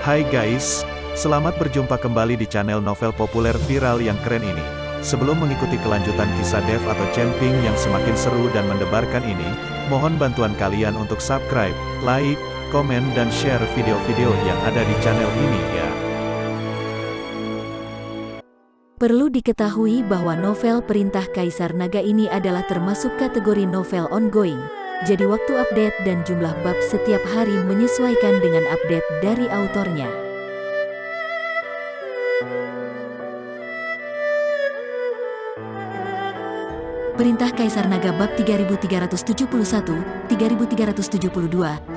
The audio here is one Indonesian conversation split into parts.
Hai guys, selamat berjumpa kembali di channel novel populer viral yang keren ini. Sebelum mengikuti kelanjutan kisah Dev atau Camping yang semakin seru dan mendebarkan ini, mohon bantuan kalian untuk subscribe, like, komen dan share video-video yang ada di channel ini ya. Perlu diketahui bahwa novel Perintah Kaisar Naga ini adalah termasuk kategori novel ongoing. Jadi waktu update dan jumlah bab setiap hari menyesuaikan dengan update dari autornya. Perintah Kaisar Naga bab 3371, 3372,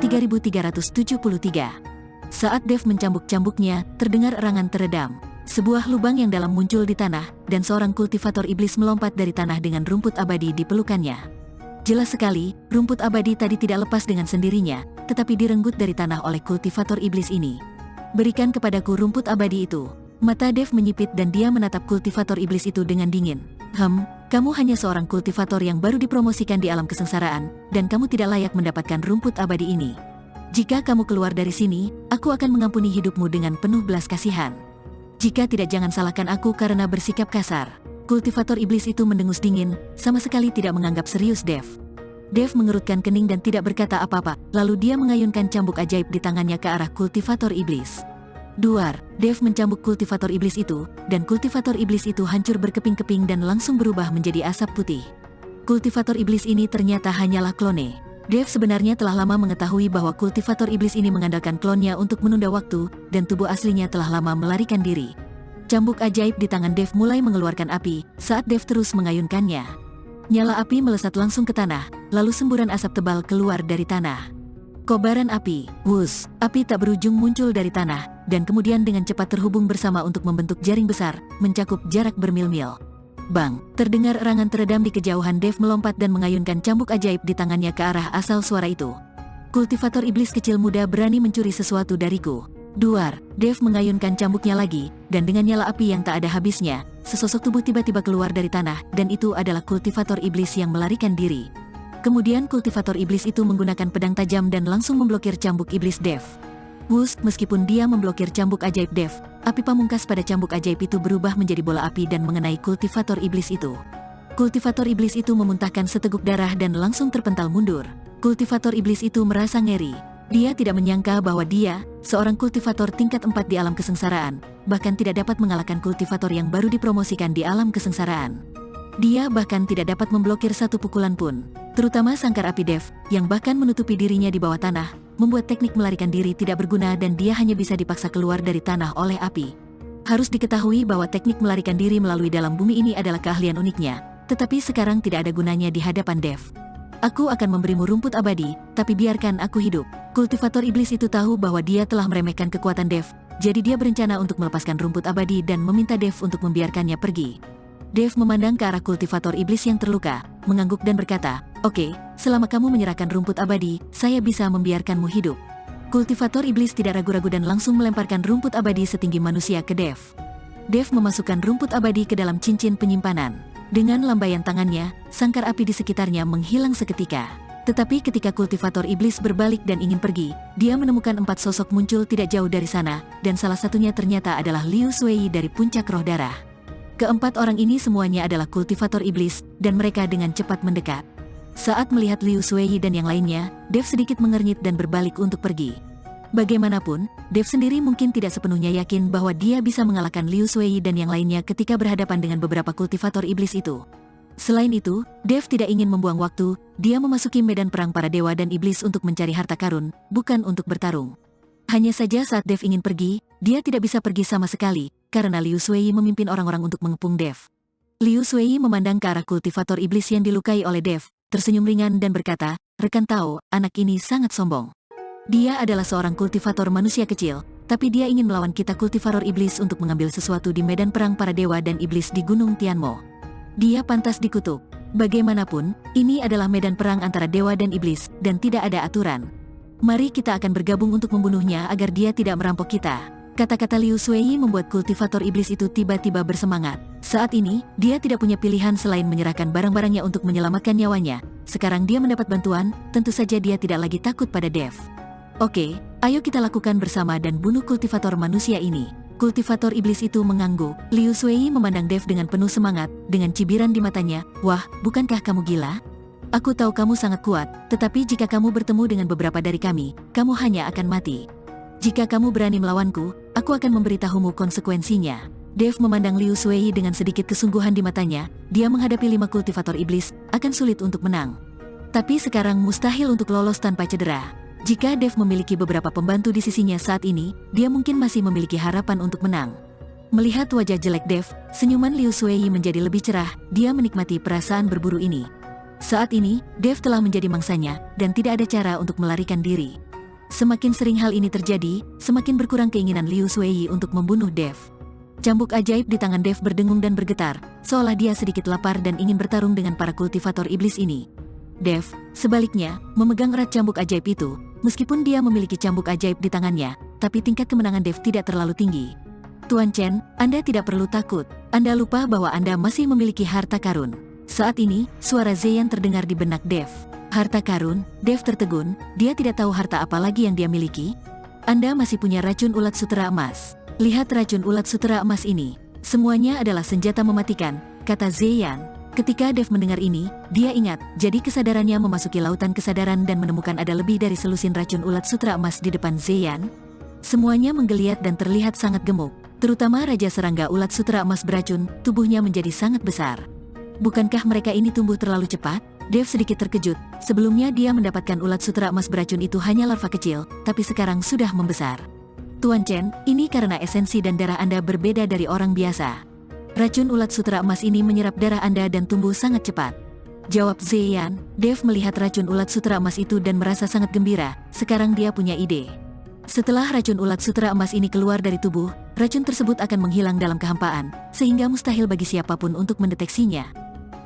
3373. Saat Dev mencambuk-cambuknya, terdengar erangan teredam. Sebuah lubang yang dalam muncul di tanah, dan seorang kultivator iblis melompat dari tanah dengan rumput abadi di pelukannya. Jelas sekali, rumput abadi tadi tidak lepas dengan sendirinya, tetapi direnggut dari tanah oleh kultivator iblis ini. Berikan kepadaku rumput abadi itu. Mata Dev menyipit dan dia menatap kultivator iblis itu dengan dingin. Kamu hanya seorang kultivator yang baru dipromosikan di alam kesengsaraan, dan kamu tidak layak mendapatkan rumput abadi ini. Jika kamu keluar dari sini, aku akan mengampuni hidupmu dengan penuh belas kasihan. Jika tidak, jangan salahkan aku karena bersikap kasar. Kultivator iblis itu mendengus dingin, sama sekali tidak menganggap serius Dev. Dev mengerutkan kening dan tidak berkata apa-apa, lalu dia mengayunkan cambuk ajaib di tangannya ke arah kultivator iblis. Duar, Dev mencambuk kultivator iblis itu, dan kultivator iblis itu hancur berkeping-keping dan langsung berubah menjadi asap putih. Kultivator iblis ini ternyata hanyalah klone. Dev sebenarnya telah lama mengetahui bahwa kultivator iblis ini mengandalkan klonnya untuk menunda waktu, dan tubuh aslinya telah lama melarikan diri. Cambuk ajaib di tangan Dev mulai mengeluarkan api, saat Dev terus mengayunkannya. Nyala api melesat langsung ke tanah, lalu semburan asap tebal keluar dari tanah. Kobaran api, wus, api tak berujung muncul dari tanah, dan kemudian dengan cepat terhubung bersama untuk membentuk jaring besar, mencakup jarak bermil-mil. Bang, terdengar erangan teredam di kejauhan. Dev melompat dan mengayunkan cambuk ajaib di tangannya ke arah asal suara itu. Kultivator iblis kecil muda berani mencuri sesuatu dariku. Duar, Dev mengayunkan cambuknya lagi, dan dengan nyala api yang tak ada habisnya, sesosok tubuh tiba-tiba keluar dari tanah, dan itu adalah kultivator iblis yang melarikan diri. Kemudian kultivator iblis itu menggunakan pedang tajam dan langsung memblokir cambuk iblis Dev. Wus, meskipun dia memblokir cambuk ajaib Dev, api pamungkas pada cambuk ajaib itu berubah menjadi bola api dan mengenai kultivator iblis itu. Kultivator iblis itu memuntahkan seteguk darah dan langsung terpental mundur. Kultivator iblis itu merasa ngeri. Dia tidak menyangka bahwa dia, seorang kultivator tingkat 4 di alam kesengsaraan, bahkan tidak dapat mengalahkan kultivator yang baru dipromosikan di alam kesengsaraan. Dia bahkan tidak dapat memblokir satu pukulan pun. Terutama sangkar api Dev, yang bahkan menutupi dirinya di bawah tanah, membuat teknik melarikan diri tidak berguna dan dia hanya bisa dipaksa keluar dari tanah oleh api. Harus diketahui bahwa teknik melarikan diri melalui dalam bumi ini adalah keahlian uniknya, tetapi sekarang tidak ada gunanya di hadapan Dev. Aku akan memberimu rumput abadi, tapi biarkan aku hidup. Kultivator iblis itu tahu bahwa dia telah meremehkan kekuatan Dev, jadi dia berencana untuk melepaskan rumput abadi dan meminta Dev untuk membiarkannya pergi. Dev memandang ke arah kultivator iblis yang terluka, mengangguk dan berkata, "Oke, selama kamu menyerahkan rumput abadi, saya bisa membiarkanmu hidup." Kultivator iblis tidak ragu-ragu dan langsung melemparkan rumput abadi setinggi manusia ke Dev. Dev memasukkan rumput abadi ke dalam cincin penyimpanan. Dengan lambaian tangannya, sangkar api di sekitarnya menghilang seketika. Tetapi ketika kultivator iblis berbalik dan ingin pergi, dia menemukan 4 sosok muncul tidak jauh dari sana, dan salah satunya ternyata adalah Liu Shuei dari puncak roh darah. Keempat orang ini semuanya adalah kultivator iblis, dan mereka dengan cepat mendekat. Saat melihat Liu Shuei dan yang lainnya, Dev sedikit mengernyit dan berbalik untuk pergi. Bagaimanapun, Dev sendiri mungkin tidak sepenuhnya yakin bahwa dia bisa mengalahkan Liu Shuei dan yang lainnya ketika berhadapan dengan beberapa kultivator iblis itu. Selain itu, Dev tidak ingin membuang waktu, dia memasuki medan perang para dewa dan iblis untuk mencari harta karun, bukan untuk bertarung. Hanya saja saat Dev ingin pergi, dia tidak bisa pergi sama sekali, karena Liu Shuei memimpin orang-orang untuk mengepung Dev. Liu Shuei memandang ke arah kultivator iblis yang dilukai oleh Dev, tersenyum ringan dan berkata, "Rekan Tao, anak ini sangat sombong. Dia adalah seorang kultivator manusia kecil, tapi dia ingin melawan kita kultivator iblis untuk mengambil sesuatu di medan perang para dewa dan iblis di Gunung Tianmo. Dia pantas dikutuk. Bagaimanapun, ini adalah medan perang antara dewa dan iblis, dan tidak ada aturan. Mari kita akan bergabung untuk membunuhnya agar dia tidak merampok kita." Kata-kata Liu Shuei membuat kultivator iblis itu tiba-tiba bersemangat. Saat ini, dia tidak punya pilihan selain menyerahkan barang-barangnya untuk menyelamatkan nyawanya. Sekarang dia mendapat bantuan, tentu saja dia tidak lagi takut pada Dev. Oke, Ayo kita lakukan bersama dan bunuh kultivator manusia ini. Kultivator iblis itu mengangguk. Liu Shuei memandang Dev dengan penuh semangat, dengan cibiran di matanya. Wah, bukankah kamu gila? Aku tahu kamu sangat kuat, tetapi jika kamu bertemu dengan beberapa dari kami, kamu hanya akan mati. Jika kamu berani melawanku, aku akan memberitahumu konsekuensinya. Dev memandang Liu Shuei dengan sedikit kesungguhan di matanya. Dia menghadapi 5 kultivator iblis, akan sulit untuk menang. Tapi sekarang mustahil untuk lolos tanpa cedera. Jika Dev memiliki beberapa pembantu di sisinya saat ini, dia mungkin masih memiliki harapan untuk menang. Melihat wajah jelek Dev, senyuman Liu Shuei menjadi lebih cerah. Dia menikmati perasaan berburu ini. Saat ini, Dev telah menjadi mangsanya, dan tidak ada cara untuk melarikan diri. Semakin sering hal ini terjadi, semakin berkurang keinginan Liu Shuei untuk membunuh Dev. Cambuk ajaib di tangan Dev berdengung dan bergetar, seolah dia sedikit lapar dan ingin bertarung dengan para kultivator iblis ini. Dev, sebaliknya, memegang erat cambuk ajaib itu. Meskipun dia memiliki cambuk ajaib di tangannya, tapi tingkat kemenangan Dev tidak terlalu tinggi. Tuan Chen, Anda tidak perlu takut. Anda lupa bahwa Anda masih memiliki harta karun. Saat ini, suara Zeyan terdengar di benak Dev. Harta karun, Dev tertegun, dia tidak tahu harta apa lagi yang dia miliki. Anda masih punya racun ulat sutera emas. Lihat racun ulat sutera emas ini. Semuanya adalah senjata mematikan, kata Zeyan. Ketika Dev mendengar ini, dia ingat, jadi kesadarannya memasuki lautan kesadaran dan menemukan ada lebih dari selusin racun ulat sutera emas di depan Zeyan. Semuanya menggeliat dan terlihat sangat gemuk, terutama Raja Serangga ulat sutera emas beracun, tubuhnya menjadi sangat besar. Bukankah mereka ini tumbuh terlalu cepat? Dev sedikit terkejut, sebelumnya dia mendapatkan ulat sutera emas beracun itu hanya larva kecil, tapi sekarang sudah membesar. Tuan Chen, ini karena esensi dan darah Anda berbeda dari orang biasa. Racun ulat sutera emas ini menyerap darah Anda dan tumbuh sangat cepat. Jawab Zeyan. Dev melihat racun ulat sutera emas itu dan merasa sangat gembira. Sekarang dia punya ide. Setelah racun ulat sutera emas ini keluar dari tubuh, racun tersebut akan menghilang dalam kehampaan, sehingga mustahil bagi siapapun untuk mendeteksinya.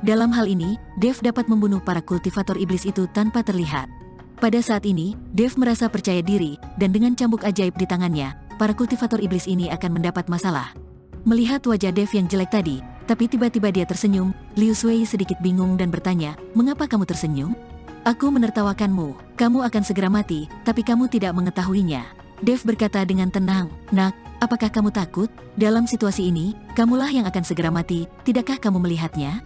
Dalam hal ini, Dev dapat membunuh para kultivator iblis itu tanpa terlihat. Pada saat ini, Dev merasa percaya diri, dan dengan cambuk ajaib di tangannya, para kultivator iblis ini akan mendapat masalah. Melihat wajah Dev yang jelek tadi, tapi tiba-tiba dia tersenyum, Liu Shuei sedikit bingung dan bertanya, "Mengapa kamu tersenyum?" "Aku menertawakanmu, kamu akan segera mati, tapi kamu tidak mengetahuinya." Dev berkata dengan tenang, "Nak, apakah kamu takut? Dalam situasi ini, kamulah yang akan segera mati, tidakkah kamu melihatnya?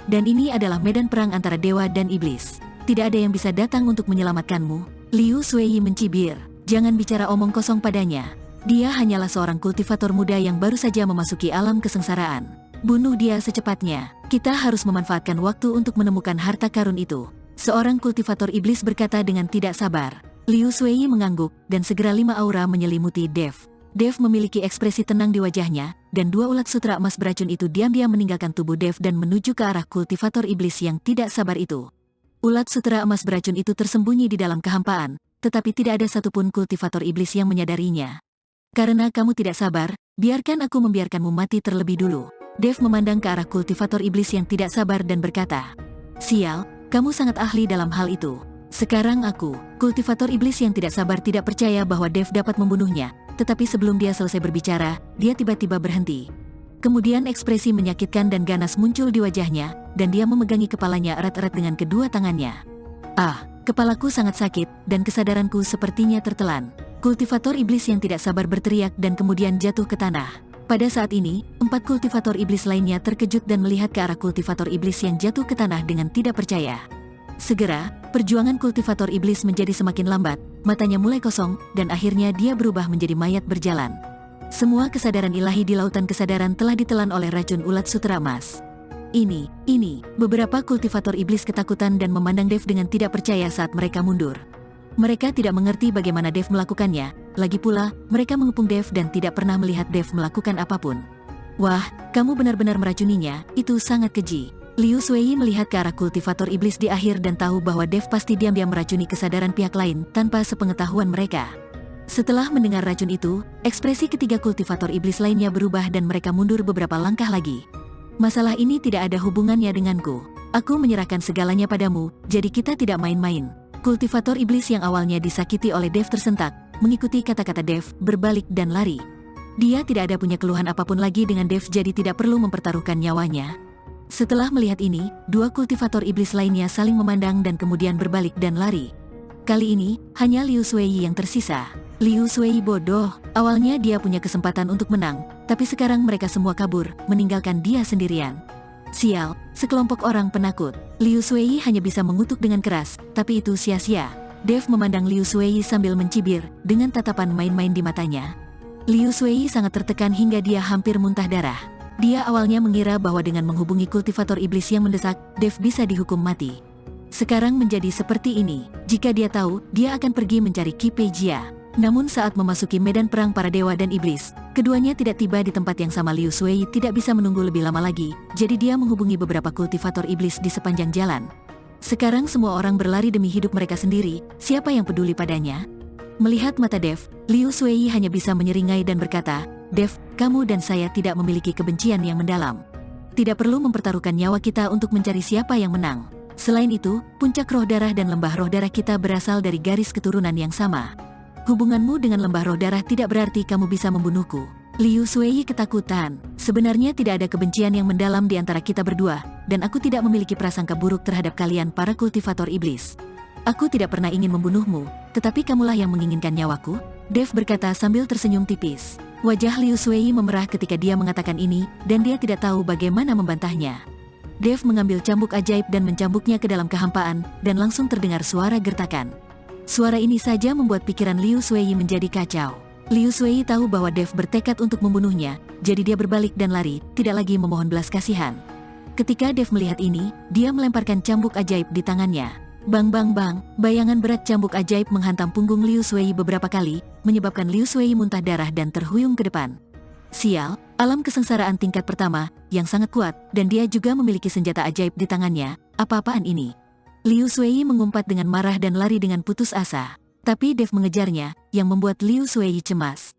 Dan ini adalah medan perang antara dewa dan iblis. Tidak ada yang bisa datang untuk menyelamatkanmu." Liu Shuei mencibir, "Jangan bicara omong kosong padanya. Dia hanyalah seorang kultivator muda yang baru saja memasuki alam kesengsaraan. Bunuh dia secepatnya. Kita harus memanfaatkan waktu untuk menemukan harta karun itu." Seorang kultivator iblis berkata dengan tidak sabar. Liu Shuei mengangguk, dan segera 5 aura menyelimuti Dev. Dev memiliki ekspresi tenang di wajahnya, dan 2 ulat sutera emas beracun itu diam-diam meninggalkan tubuh Dev dan menuju ke arah kultivator iblis yang tidak sabar itu. Ulat sutera emas beracun itu tersembunyi di dalam kehampaan, tetapi tidak ada satupun kultivator iblis yang menyadarinya. "Karena kamu tidak sabar, biarkan aku membiarkanmu mati terlebih dulu." Dev memandang ke arah kultivator iblis yang tidak sabar dan berkata, "Sial, kamu sangat ahli dalam hal itu. Sekarang aku." Kultivator iblis yang tidak sabar tidak percaya bahwa Dev dapat membunuhnya, tetapi sebelum dia selesai berbicara, dia tiba-tiba berhenti. Kemudian ekspresi menyakitkan dan ganas muncul di wajahnya, dan dia memegangi kepalanya erat-erat dengan kedua tangannya. "Ah, kepalaku sangat sakit, dan kesadaranku sepertinya tertelan." Kultivator iblis yang tidak sabar berteriak dan kemudian jatuh ke tanah. Pada saat ini, 4 kultivator iblis lainnya terkejut dan melihat ke arah kultivator iblis yang jatuh ke tanah dengan tidak percaya. Segera, perjuangan kultivator iblis menjadi semakin lambat, matanya mulai kosong, dan akhirnya dia berubah menjadi mayat berjalan. Semua kesadaran ilahi di lautan kesadaran telah ditelan oleh racun ulat sutera emas. Ini, beberapa kultivator iblis ketakutan dan memandang Dev dengan tidak percaya saat mereka mundur. Mereka tidak mengerti bagaimana Dev melakukannya, lagi pula, mereka mengepung Dev dan tidak pernah melihat Dev melakukan apapun. "Wah, kamu benar-benar meracuninya, itu sangat keji." Liu Shuei melihat ke arah kultivator iblis di akhir dan tahu bahwa Dev pasti diam-diam meracuni kesadaran pihak lain tanpa sepengetahuan mereka. Setelah mendengar racun itu, ekspresi ketiga kultivator iblis lainnya berubah dan mereka mundur beberapa langkah lagi. "Masalah ini tidak ada hubungannya denganku. Aku menyerahkan segalanya padamu, jadi kita tidak main-main." Kultivator iblis yang awalnya disakiti oleh Dev tersentak, mengikuti kata-kata Dev, berbalik dan lari. Dia tidak ada punya keluhan apapun lagi dengan Dev jadi tidak perlu mempertaruhkan nyawanya. Setelah melihat ini, 2 kultivator iblis lainnya saling memandang dan kemudian berbalik dan lari. Kali ini, hanya Liu Shuei yang tersisa. Liu Shuei bodoh, awalnya dia punya kesempatan untuk menang, tapi sekarang mereka semua kabur, meninggalkan dia sendirian. Sial, sekelompok orang penakut. Liu Shuei hanya bisa mengutuk dengan keras, tapi itu sia-sia. Dev memandang Liu Shuei sambil mencibir, dengan tatapan main-main di matanya. Liu Shuei sangat tertekan hingga dia hampir muntah darah. Dia awalnya mengira bahwa dengan menghubungi kultivator iblis yang mendesak, Dev bisa dihukum mati. Sekarang menjadi seperti ini, jika dia tahu, dia akan pergi mencari Qi Pei Jia. Namun saat memasuki medan perang para dewa dan iblis, keduanya tidak tiba di tempat yang sama. Liu Shuei tidak bisa menunggu lebih lama lagi, jadi dia menghubungi beberapa kultivator iblis di sepanjang jalan. Sekarang semua orang berlari demi hidup mereka sendiri, siapa yang peduli padanya? Melihat mata Dev, Liu Shuei hanya bisa menyeringai dan berkata, "Dev, kamu dan saya tidak memiliki kebencian yang mendalam. Tidak perlu mempertaruhkan nyawa kita untuk mencari siapa yang menang. Selain itu, puncak roh darah dan lembah roh darah kita berasal dari garis keturunan yang sama. Hubunganmu dengan lembah roh darah tidak berarti kamu bisa membunuhku." Liu Shuei ketakutan. Sebenarnya tidak ada kebencian yang mendalam di antara kita berdua, dan aku tidak memiliki prasangka buruk terhadap kalian para kultivator iblis. Aku tidak pernah ingin membunuhmu, tetapi kamulah yang menginginkan nyawaku, Dev berkata sambil tersenyum tipis. Wajah Liu Shuei memerah ketika dia mengatakan ini, dan dia tidak tahu bagaimana membantahnya. Dev mengambil cambuk ajaib dan mencambuknya ke dalam kehampaan, dan langsung terdengar suara gertakan. Suara ini saja membuat pikiran Liu Shuei menjadi kacau. Liu Shuei tahu bahwa Dev bertekad untuk membunuhnya, jadi dia berbalik dan lari, tidak lagi memohon belas kasihan. Ketika Dev melihat ini, dia melemparkan cambuk ajaib di tangannya. Bang bang bang, bayangan berat cambuk ajaib menghantam punggung Liu Shuei beberapa kali, menyebabkan Liu Shuei muntah darah dan terhuyung ke depan. Sial, alam kesengsaraan tingkat pertama, yang sangat kuat, dan dia juga memiliki senjata ajaib di tangannya. Apa-apaan ini? Liu Shuei mengumpat dengan marah dan lari dengan putus asa. Tapi Dev mengejarnya, yang membuat Liu Shuei cemas.